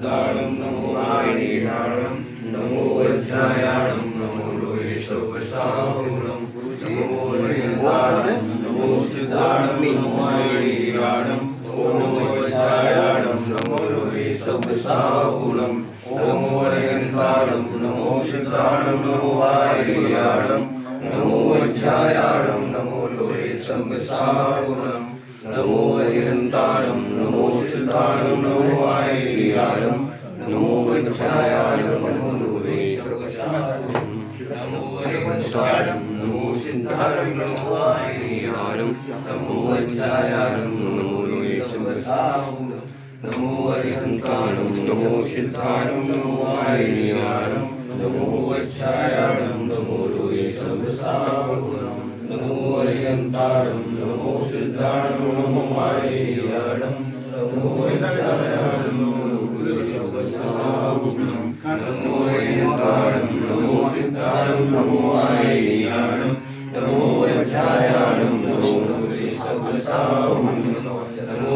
सिद्धाणं नमो आयर्याणं नमो वज्रायाणं नमो लोहे सर्वसाहुलं नमो वज्रायाणं नमो सिद्धाणं नमो आयर्याणं नमो वज्रायाणं नमो लोहे सर्वसाहुलं नमो वज्रायाणं नमो सिद्धाणं नमो आयर्याणं नमो वज्रायाणं नमो लोहे सर्वसाहुलं नमो वज्रायाणं नमो सिद्धाणं नमो आयर्याणं नमो वज्रायाणं नमो लोहे सर्वसाहुलं नमो वज्रायाणं नमो सिद्धाणं नमो आयर्याणं नमो वज्रायाणं नमो लोहे सर्वसाहुलं नमो वज्रायाणं नमो सिद्धाणं नमो आयर्याणं नमो वज्रायाणं नमो लोहे सर्वसाहुलं नमो वज्रायाणं नमो सिद्धाणं नमो आयर्याणं नमो वज्रायाणं नमो लोहे सर्वसाहुलं नमो वज्रायाणं नमो सिद्धाणं नमो आयर्याणं नमो वज्रायाणं नमो लोहे सर्वसाहुलं नमो वज्रायाणं नमो सिद्धाणं नमो आयर्याणं नमो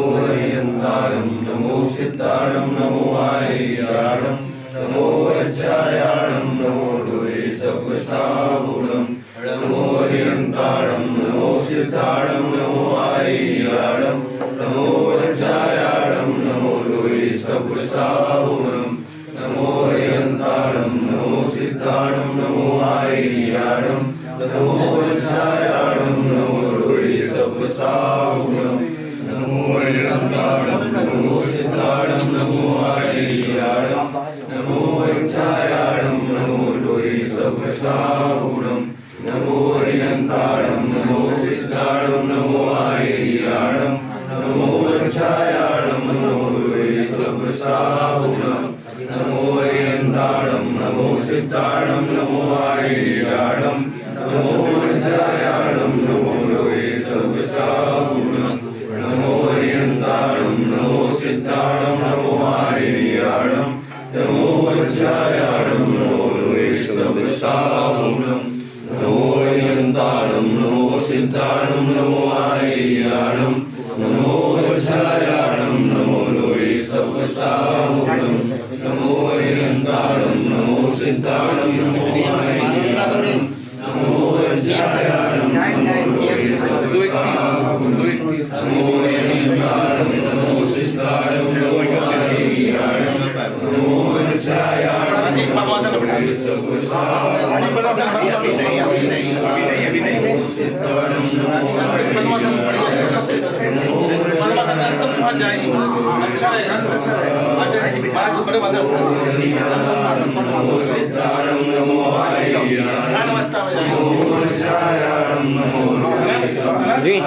वज्रायाणं नमो लोहे सर्वसाहुलं नमो वज्रायाणं नमो सिद्धाणं नमो आयर्याणं नमो वज्रायाणं नमो लोहे सर्वसाहुलं नमो वज्रायाणं नमो सिद्धाणं नमो आयर्याणं नमो वज्रायाणं नमो लोहे सर्वसाहुलं नमो वज्रायाणं नमो सिद्धाणं नमो आयर्याणं नमो वज्रायाणं नमो लोहे सर्वसाहुलं नमो वज्रायाणं नमो सिद्धाणं नमो आयर्याणं नमो वज्रायाणं नमो लोहे सर्वसाहुलं नमो वज्रायाणं नमो सिद्धाणं नमो आयर्याणं नमो वज्रायाणं नमो लोहे सर्वसाहुलं नमो वज्रायाणं नमो सिद्धाणं नमो आयर्याणं नमो वज्रायाणं नमो लोहे सर्वसाहुलं नमो वज्रायाणं नमो सिद्धाणं नमो आयर्याणं नमो वज्रायाणं नमो लोहे सर्वसाहुलं नमो वज्रायाणं नमो सिद्धाणं नमो आयर्याणं नमो वज्रायाणं नमो लोहे सर्वसाहुलं नमो वज्रायाणं नमो सिद्धाणं नमो आयर्याणं नमो वज्रायाणं नमो लोहे जी